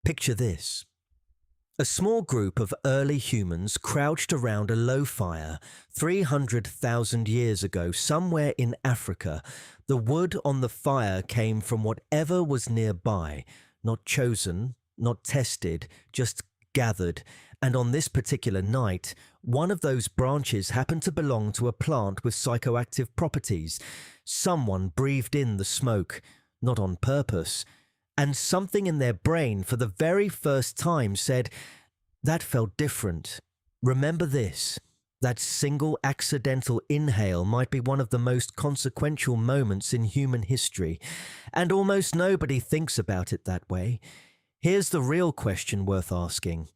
Picture this. A small group of early humans crouched around a low fire 300,000 years ago somewhere in Africa. The wood on the fire came from whatever was nearby, not chosen, not tested, just gathered. And on this particular night, one of those branches happened to belong to a plant with psychoactive properties. Someone breathed in the smoke, not on purpose. And something in their brain for the very first time said, "That felt different. Remember this." That single accidental inhale might be one of the most consequential moments in human history, and almost nobody thinks about it that way. Here's the real question worth asking.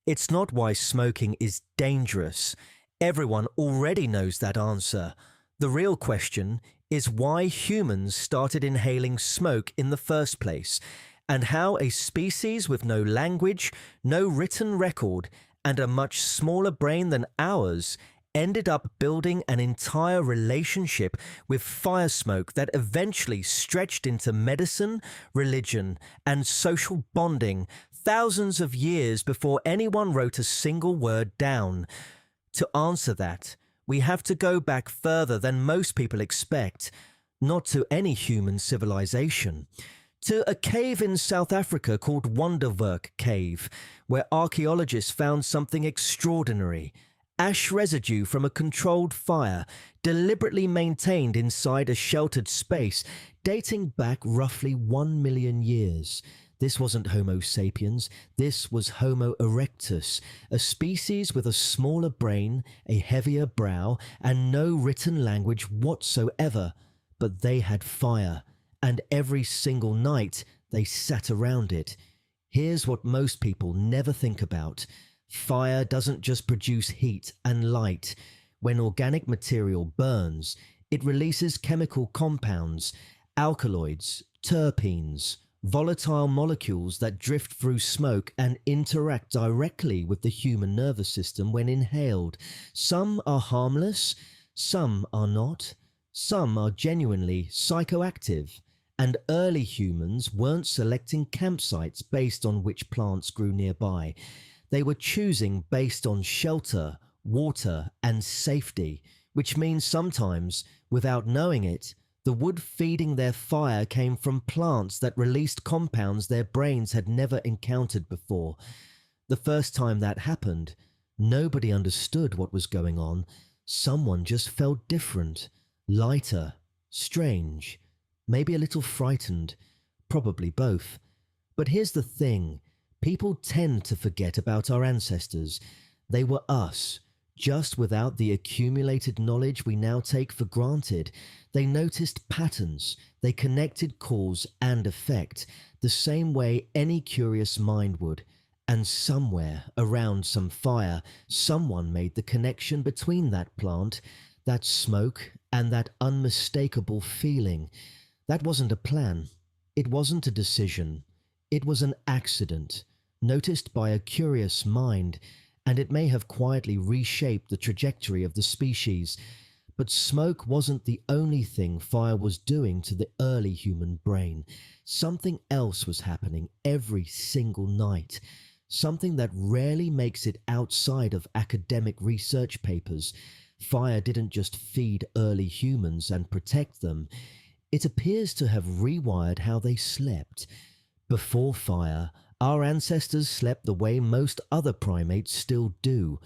It's not why smoking is dangerous. Everyone already knows that answer. The real question is why humans started inhaling smoke in the first place, and how a species with no language, no written record, and a much smaller brain than ours ended up building an entire relationship with fire smoke that eventually stretched into medicine, religion, and social bonding thousands of years before anyone wrote a single word down. To answer that, we have to go back further than most people expect, not to any human civilization, to a cave in South Africa called Wonderwerk Cave, where archaeologists found something extraordinary: ash residue from a controlled fire, deliberately maintained inside a sheltered space, dating back roughly 1 million years. This wasn't Homo sapiens, this was Homo erectus, a species with a smaller brain, a heavier brow, and no written language whatsoever. But they had fire, and every single night they sat around it. Here's what most people never think about. Fire doesn't just produce heat and light. When organic material burns, it releases chemical compounds, alkaloids, terpenes, volatile molecules that drift through smoke and interact directly with the human nervous system when inhaled. Some are harmless, some are not, some are genuinely psychoactive. And early humans weren't selecting campsites based on which plants grew nearby. They were choosing based on shelter, water, and safety, which means sometimes, without knowing it, the wood feeding their fire came from plants that released compounds their brains had never encountered before. The first time that happened, nobody understood what was going on. Someone just felt different, lighter, strange, maybe a little frightened, probably both. But here's the thing, people tend to forget about our ancestors. They were us, just without the accumulated knowledge we now take for granted. They noticed patterns, they connected cause and effect, the same way any curious mind would. And somewhere around some fire, someone made the connection between that plant, that smoke, and that unmistakable feeling. That wasn't a plan. It wasn't a decision. It was an accident, noticed by a curious mind, and it may have quietly reshaped the trajectory of the species. But smoke wasn't the only thing fire was doing to the early human brain. Something else was happening every single night. Something that rarely makes it outside of academic research papers. Fire didn't just feed early humans and protect them. It appears to have rewired how they slept. Before fire, our ancestors slept the way most other primates still do,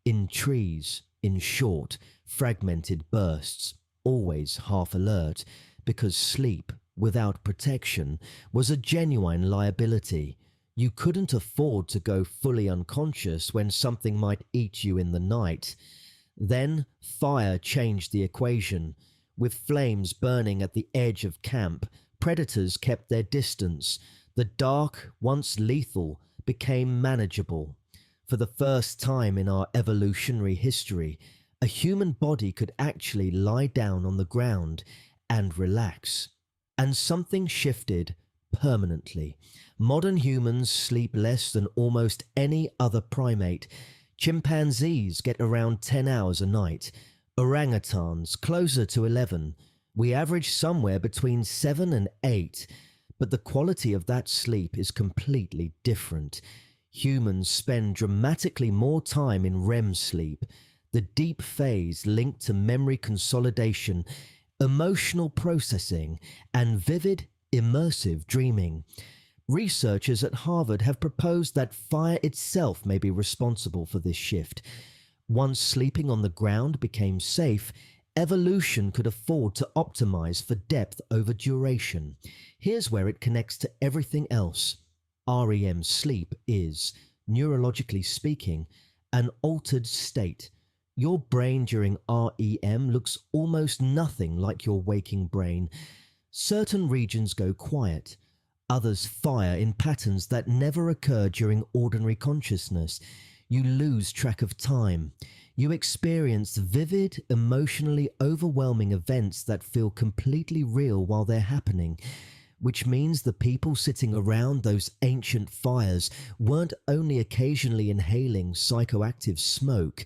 in trees, in short, fragmented bursts, always half alert, because sleep, without protection, was a genuine liability. You couldn't afford to go fully unconscious when something might eat you in the night. Then fire changed the equation. With flames burning at the edge of camp, predators kept their distance. The dark, once lethal, became manageable. For the first time in our evolutionary history, a human body could actually lie down on the ground and relax. And something shifted permanently. Modern humans sleep less than almost any other primate. Chimpanzees get around 10 hours a night. Orangutans closer to 11. We average somewhere between 7 and 8. but the quality of that sleep is completely different. Humans spend dramatically more time in REM sleep, the deep phase linked to memory consolidation, emotional processing, and vivid, immersive dreaming. Researchers at Harvard have proposed that fire itself may be responsible for this shift. Once sleeping on the ground became safe, evolution could afford to optimize for depth over duration. Here's where it connects to everything else. REM sleep is, neurologically speaking, an altered state. Your brain during REM looks almost nothing like your waking brain. Certain regions go quiet, others fire in patterns that never occur during ordinary consciousness. You lose track of time. You experience vivid, emotionally overwhelming events that feel completely real while they're happening, which means the people sitting around those ancient fires weren't only occasionally inhaling psychoactive smoke,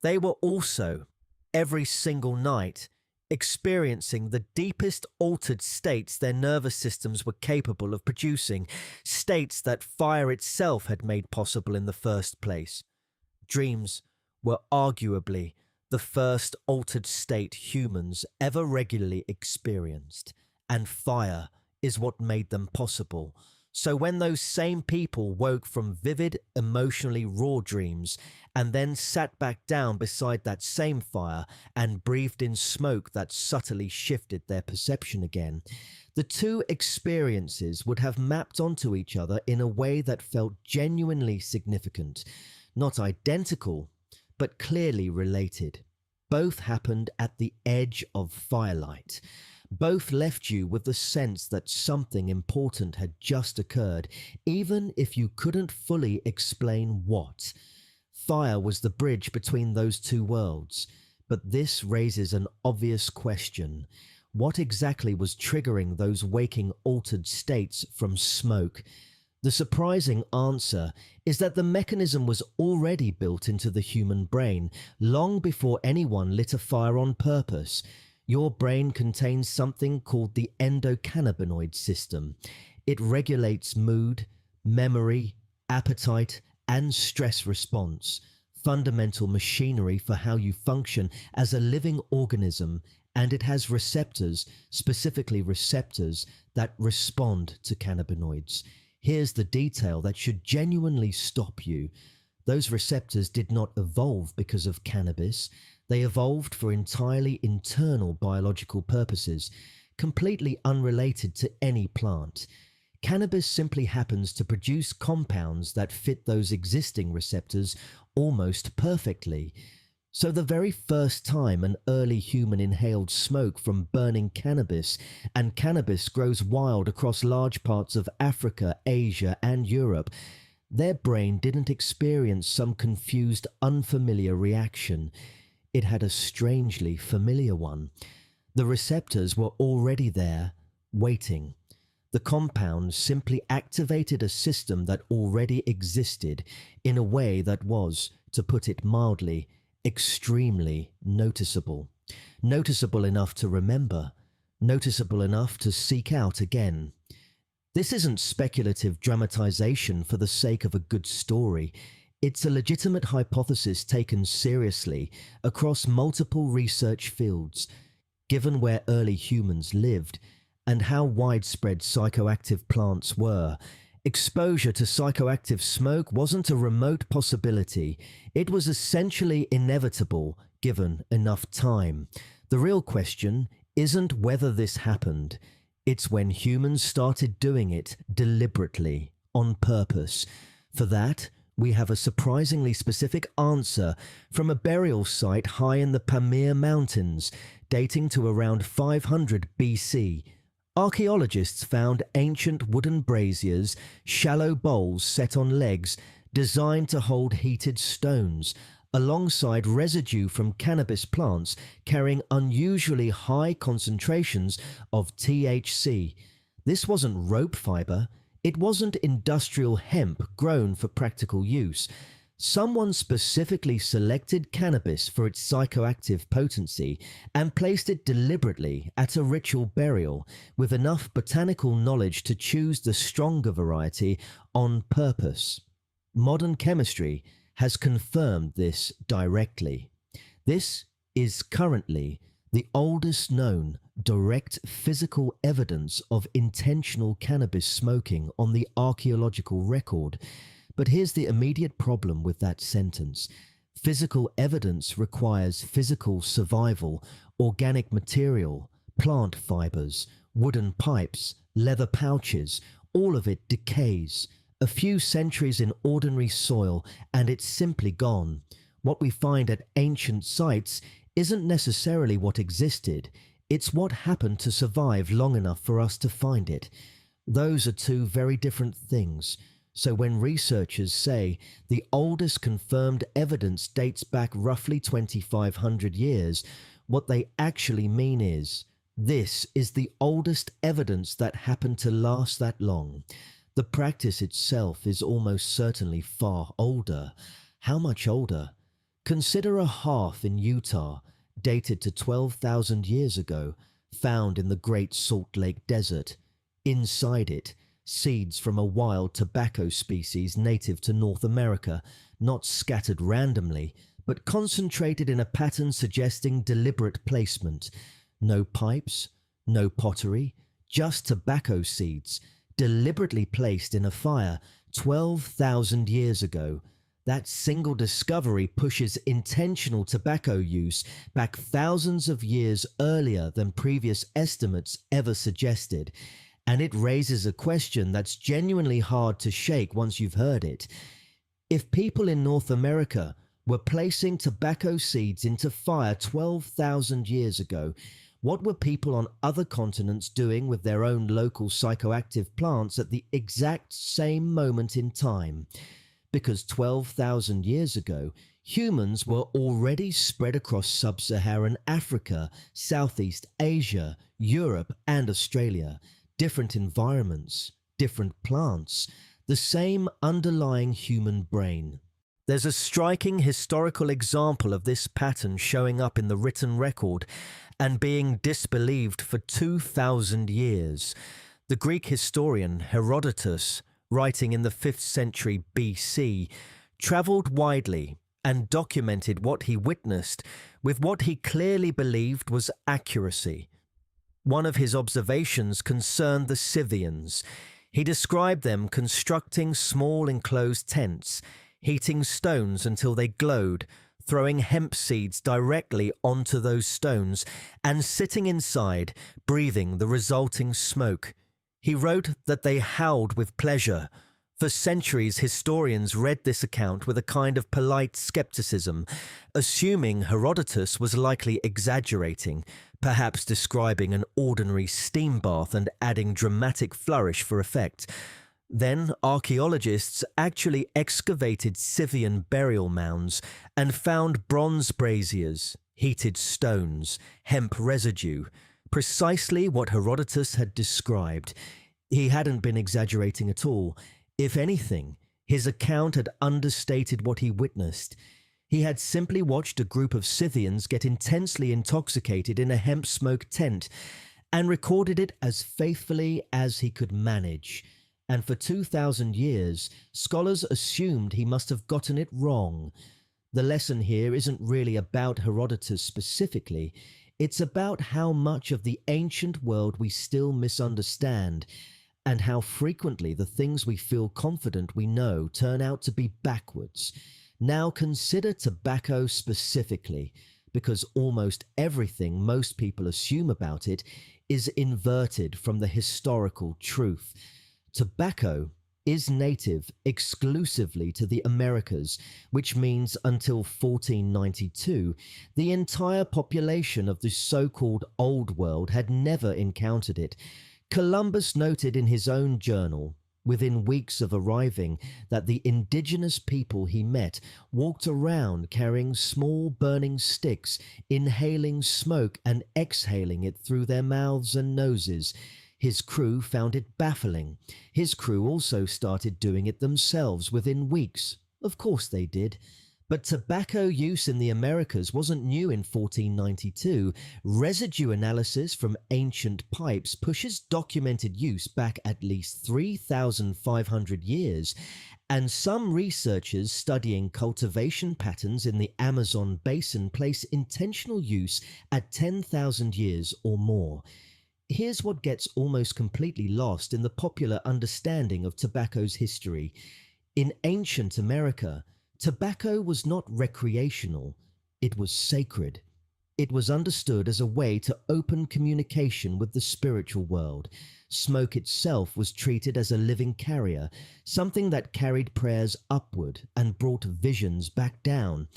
they were also, every single night, experiencing the deepest altered states their nervous systems were capable of producing, states that fire itself had made possible in the first place. Dreams were arguably the first altered state humans ever regularly experienced, and fire is what made them possible. So when those same people woke from vivid, emotionally raw dreams and then sat back down beside that same fire and breathed in smoke that subtly shifted their perception again, the two experiences would have mapped onto each other in a way that felt genuinely significant, not identical, but clearly related. Both happened at the edge of firelight. Both left you with the sense that something important had just occurred, even if you couldn't fully explain what. Fire was the bridge between those two worlds, but this raises an obvious question. What exactly was triggering those waking altered states from smoke? The surprising answer is that the mechanism was already built into the human brain long before anyone lit a fire on purpose. Your brain contains something called the endocannabinoid system. It regulates mood, memory, appetite, and stress response, fundamental machinery for how you function as a living organism, and it has receptors, specifically receptors that respond to cannabinoids. Here's the detail that should genuinely stop you. Those receptors did not evolve because of cannabis. They evolved for entirely internal biological purposes, completely unrelated to any plant. Cannabis simply happens to produce compounds that fit those existing receptors almost perfectly. So the very first time an early human inhaled smoke from burning cannabis, and cannabis grows wild across large parts of Africa, Asia, and Europe, their brain didn't experience some confused, unfamiliar reaction. It had a strangely familiar one. The receptors were already there, waiting. The compound simply activated a system that already existed in a way that was, to put it mildly, extremely noticeable. Noticeable enough to remember, noticeable enough to seek out again. This isn't speculative dramatization for the sake of a good story. It's a legitimate hypothesis taken seriously across multiple research fields. Given where early humans lived and how widespread psychoactive plants were, exposure to psychoactive smoke wasn't a remote possibility. It was essentially inevitable given enough time. The real question isn't whether this happened. It's when humans started doing it deliberately, on purpose. For that, we have a surprisingly specific answer from a burial site high in the Pamir Mountains, dating to around 500 BC. Archaeologists found ancient wooden braziers, shallow bowls set on legs, designed to hold heated stones, alongside residue from cannabis plants carrying unusually high concentrations of THC. This wasn't rope fiber. It wasn't industrial hemp grown for practical use. Someone specifically selected cannabis for its psychoactive potency and placed it deliberately at a ritual burial with enough botanical knowledge to choose the stronger variety on purpose. Modern chemistry has confirmed this directly. This is currently the oldest known direct physical evidence of intentional cannabis smoking on the archaeological record. But here's the immediate problem with that sentence. Physical evidence requires physical survival, organic material, plant fibers, wooden pipes, leather pouches, all of it decays. A few centuries in ordinary soil and it's simply gone. What we find at ancient sites isn't necessarily what existed, it's what happened to survive long enough for us to find it. Those are two very different things. So when researchers say the oldest confirmed evidence dates back roughly 2,500 years, what they actually mean is, this is the oldest evidence that happened to last that long. The practice itself is almost certainly far older. How much older? Consider a hearth in Utah, dated to 12,000 years ago, found in the Great Salt Lake Desert. Inside it, seeds from a wild tobacco species native to North America, not scattered randomly, but concentrated in a pattern suggesting deliberate placement. No pipes, no pottery, just tobacco seeds, deliberately placed in a fire 12,000 years ago. That single discovery pushes intentional tobacco use back thousands of years earlier than previous estimates ever suggested. And it raises a question that's genuinely hard to shake once you've heard it. If people in North America were placing tobacco seeds into fire 12,000 years ago, what were people on other continents doing with their own local psychoactive plants at the exact same moment in time? Because 12,000 years ago, humans were already spread across sub-Saharan Africa, Southeast Asia, Europe, and Australia. Different environments, different plants, the same underlying human brain. There's a striking historical example of this pattern showing up in the written record and being disbelieved for 2,000 years. The Greek historian Herodotus, writing in the 5th century BC, travelled widely and documented what he witnessed with what he clearly believed was accuracy. One of his observations concerned the Scythians. He described them constructing small enclosed tents, heating stones until they glowed, throwing hemp seeds directly onto those stones, and sitting inside, breathing the resulting smoke. He wrote that they howled with pleasure. For centuries, historians read this account with a kind of polite skepticism, assuming Herodotus was likely exaggerating, perhaps describing an ordinary steam bath and adding dramatic flourish for effect. Then archaeologists actually excavated Scythian burial mounds and found bronze braziers, heated stones, hemp residue, precisely what Herodotus had described. He hadn't been exaggerating at all. If anything, his account had understated what he witnessed. He had simply watched a group of Scythians get intensely intoxicated in a hemp smoke tent and recorded it as faithfully as he could manage. And for 2,000 years, scholars assumed he must have gotten it wrong. The lesson here isn't really about Herodotus specifically. It's about how much of the ancient world we still misunderstand, and how frequently the things we feel confident we know turn out to be backwards. Now consider tobacco specifically, because almost everything most people assume about it is inverted from the historical truth. Tobacco is native exclusively to the Americas, which means until 1492, the entire population of the so-called Old World had never encountered it. Columbus noted in his own journal, within weeks of arriving, that the indigenous people he met walked around carrying small burning sticks, inhaling smoke and exhaling it through their mouths and noses. His crew found it baffling. His crew also started doing it themselves within weeks. Of course they did. But tobacco use in the Americas wasn't new in 1492. Residue analysis from ancient pipes pushes documented use back at least 3,500 years, and some researchers studying cultivation patterns in the Amazon basin place intentional use at 10,000 years or more. Here's what gets almost completely lost in the popular understanding of tobacco's history. In ancient America, tobacco was not recreational, it was sacred. It was understood as a way to open communication with the spiritual world. Smoke itself was treated as a living carrier, something that carried prayers upward and brought visions back down.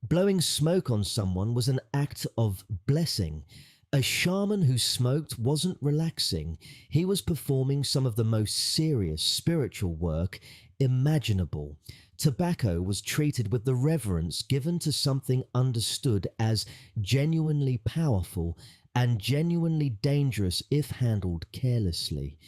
Blowing smoke on someone was an act of blessing. A shaman who smoked wasn't relaxing, he was performing some of the most serious spiritual work imaginable. Tobacco was treated with the reverence given to something understood as genuinely powerful and genuinely dangerous if handled carelessly.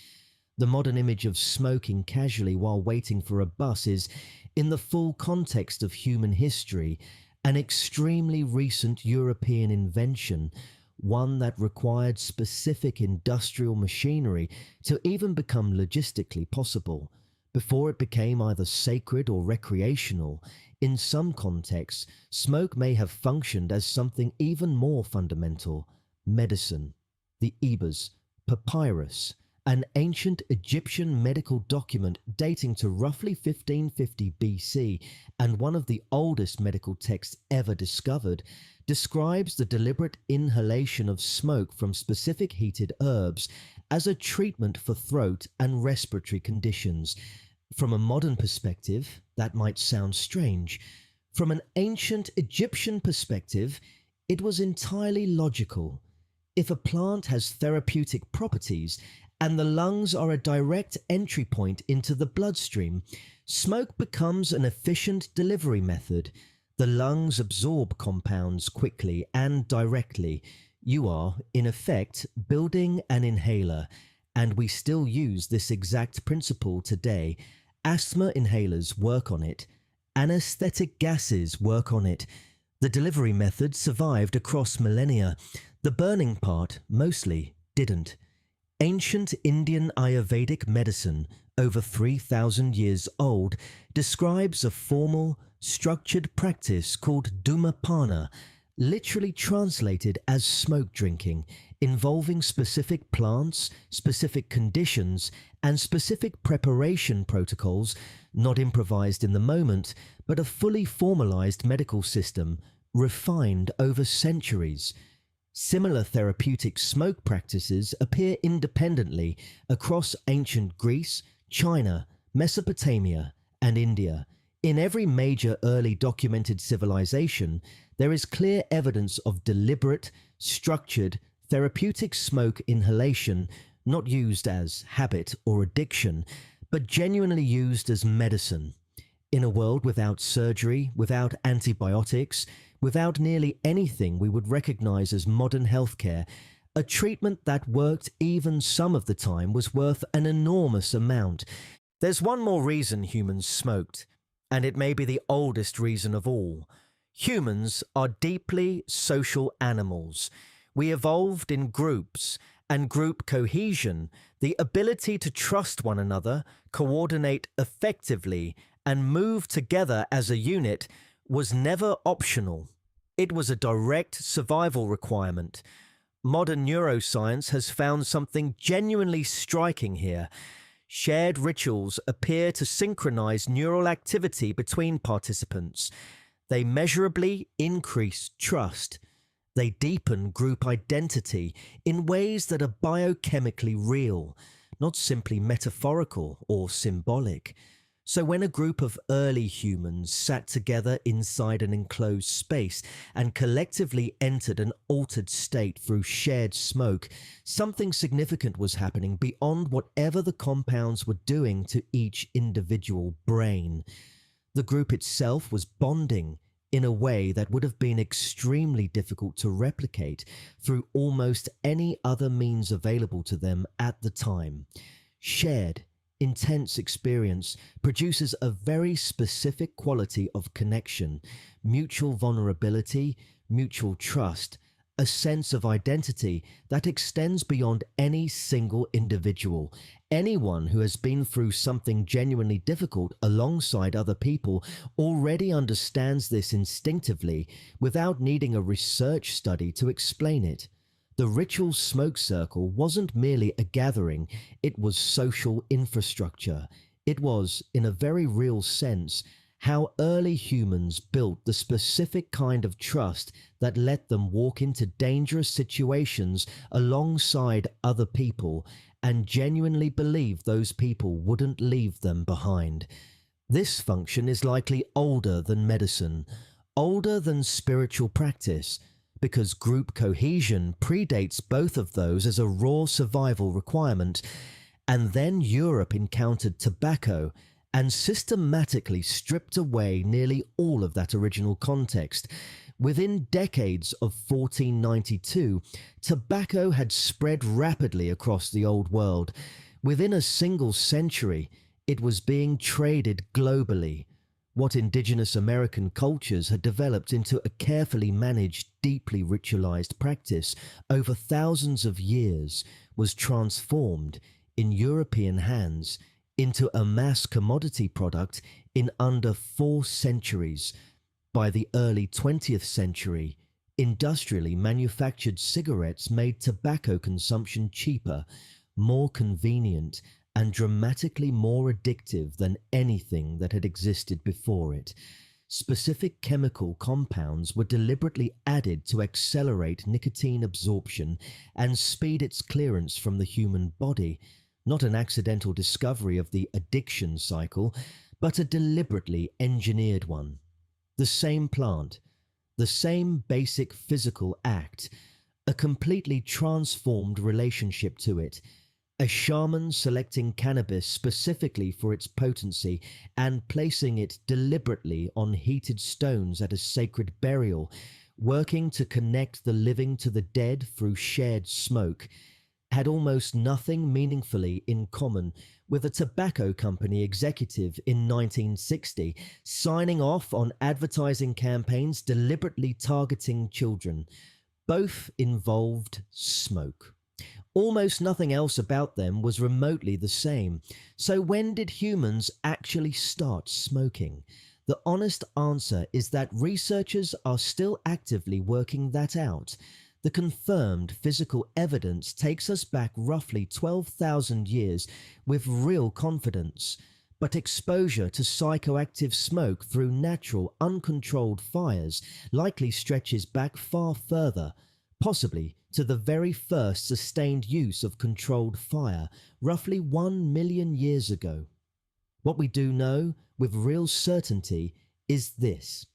The modern image of smoking casually while waiting for a bus is, in the full context of human history, an extremely recent European invention, one that required specific industrial machinery to even become logistically possible. Before it became either sacred or recreational, in some contexts, smoke may have functioned as something even more fundamental: medicine. The Ebers, papyrus, an ancient Egyptian medical document dating to roughly 1550 BC and one of the oldest medical texts ever discovered, describes the deliberate inhalation of smoke from specific heated herbs as a treatment for throat and respiratory conditions. From a modern perspective, that might sound strange. From an ancient Egyptian perspective, it was entirely logical. If a plant has therapeutic properties and the lungs are a direct entry point into the bloodstream, smoke becomes an efficient delivery method. The lungs absorb compounds quickly and directly. You are, in effect, building an inhaler, and we still use this exact principle today. Asthma inhalers work on it. Anesthetic gases work on it. The delivery method survived across millennia. The burning part, mostly, didn't. Ancient Indian Ayurvedic medicine, over 3,000 years old, describes a formal, structured practice called dhumapana, literally translated as smoke drinking, involving specific plants, specific conditions, and specific preparation protocols, not improvised in the moment, but a fully formalized medical system, refined over centuries. Similar therapeutic smoke practices appear independently across ancient Greece, China, Mesopotamia, and India. In every major early documented civilization, there is clear evidence of deliberate, structured, therapeutic smoke inhalation, not used as habit or addiction, but genuinely used as medicine. In a world without surgery, without antibiotics, without nearly anything we would recognize as modern healthcare, a treatment that worked even some of the time was worth an enormous amount. There's one more reason humans smoked, and it may be the oldest reason of all. Humans are deeply social animals. We evolved in groups, and group cohesion, the ability to trust one another, coordinate effectively, and move together as a unit, was never optional. It was a direct survival requirement. Modern neuroscience has found something genuinely striking here. Shared rituals appear to synchronize neural activity between participants. They measurably increase trust. They deepen group identity in ways that are biochemically real, not simply metaphorical or symbolic. So when a group of early humans sat together inside an enclosed space and collectively entered an altered state through shared smoke, something significant was happening beyond whatever the compounds were doing to each individual brain. The group itself was bonding in a way that would have been extremely difficult to replicate through almost any other means available to them at the time. Shared, intense experience produces a very specific quality of connection, mutual vulnerability, mutual trust, a sense of identity that extends beyond any single individual. Anyone who has been through something genuinely difficult alongside other people already understands this instinctively without needing a research study to explain it. The ritual smoke circle wasn't merely a gathering, it was social infrastructure. It was, in a very real sense, how early humans built the specific kind of trust that let them walk into dangerous situations alongside other people and genuinely believe those people wouldn't leave them behind. This function is likely older than medicine, older than spiritual practice, because group cohesion predates both of those as a raw survival requirement. And then Europe encountered tobacco and systematically stripped away nearly all of that original context. Within decades of 1492, tobacco had spread rapidly across the Old World. Within a single century, it was being traded globally. What indigenous American cultures had developed into a carefully managed, deeply ritualized practice over thousands of years was transformed in European hands into a mass commodity product in under 4 centuries. By the early 20th century, industrially manufactured cigarettes made tobacco consumption cheaper, more convenient, and dramatically more addictive than anything that had existed before it. Specific chemical compounds were deliberately added to accelerate nicotine absorption and speed its clearance from the human body. Not an accidental discovery of the addiction cycle, but a deliberately engineered one. The same plant, the same basic physical act, a completely transformed relationship to it. A shaman selecting cannabis specifically for its potency and placing it deliberately on heated stones at a sacred burial, working to connect the living to the dead through shared smoke, had almost nothing meaningfully in common with a tobacco company executive in 1960 signing off on advertising campaigns deliberately targeting children. Both involved smoke. Almost nothing else about them was remotely the same. So when did humans actually start smoking? The honest answer is that researchers are still actively working that out. The confirmed physical evidence takes us back roughly 12,000 years with real confidence, but exposure to psychoactive smoke through natural, uncontrolled fires likely stretches back far further, possibly to the very first sustained use of controlled fire, roughly 1 million years ago. What we do know with real certainty is this.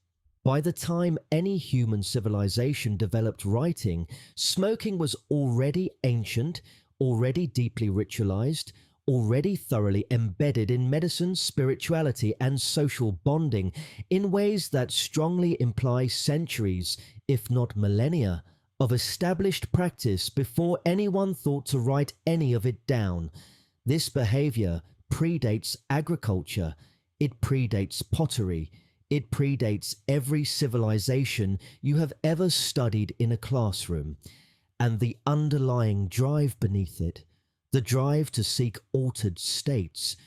By the time any human civilization developed writing, smoking was already ancient, already deeply ritualized, already thoroughly embedded in medicine, spirituality, and social bonding in ways that strongly imply centuries, if not millennia, of established practice before anyone thought to write any of it down. This behavior predates agriculture, it predates pottery, it predates every civilization you have ever studied in a classroom, and the underlying drive beneath it, the drive to seek altered states,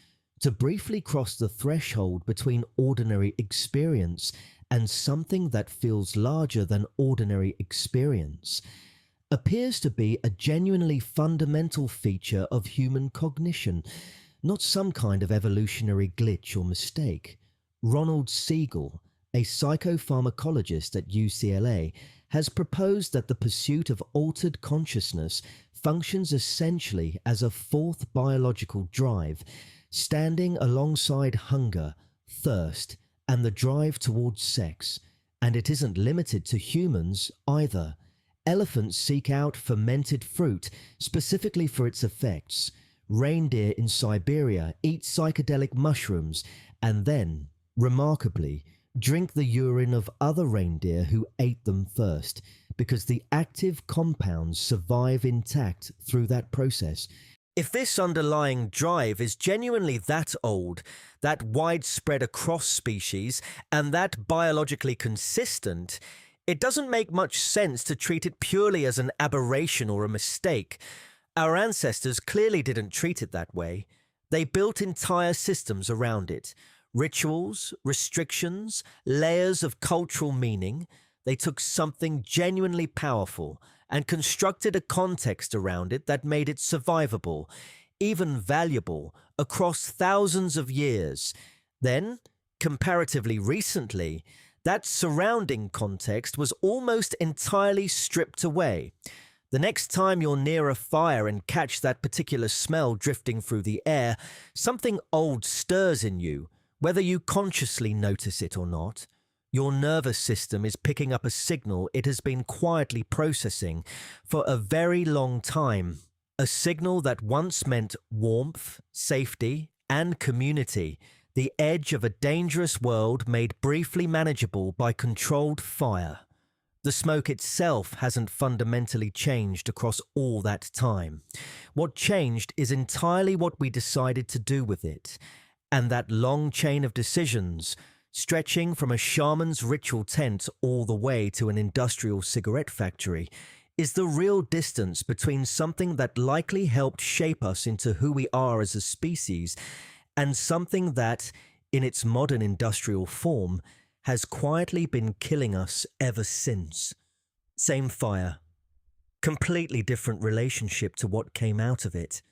to briefly cross the threshold between ordinary experience and something that feels larger than ordinary experience, appears to be a genuinely fundamental feature of human cognition, not some kind of evolutionary glitch or mistake. Ronald Siegel, a psychopharmacologist at UCLA, has proposed that the pursuit of altered consciousness functions essentially as a fourth biological drive, standing alongside hunger, thirst, and the drive towards sex. And it isn't limited to humans either. Elephants seek out fermented fruit specifically for its effects. Reindeer in Siberia eat psychedelic mushrooms and then, remarkably, drink the urine of other reindeer who ate them first, because the active compounds survive intact through that process. If this underlying drive is genuinely that old, that widespread across species, and that biologically consistent, it doesn't make much sense to treat it purely as an aberration or a mistake. Our ancestors clearly didn't treat it that way. They built entire systems around it. Rituals, restrictions, layers of cultural meaning. They took something genuinely powerful and constructed a context around it that made it survivable, even valuable, across thousands of years. Then, comparatively recently, that surrounding context was almost entirely stripped away. The next time you're near a fire and catch that particular smell drifting through the air, something old stirs in you, whether you consciously notice it or not. Your nervous system is picking up a signal it has been quietly processing for a very long time. A signal that once meant warmth, safety, and community, the edge of a dangerous world made briefly manageable by controlled fire. The smoke itself hasn't fundamentally changed across all that time. What changed is entirely what we decided to do with it. And that long chain of decisions, stretching from a shaman's ritual tent all the way to an industrial cigarette factory, is the real distance between something that likely helped shape us into who we are as a species and something that, in its modern industrial form, has quietly been killing us ever since. Same fire. Completely different relationship to what came out of it.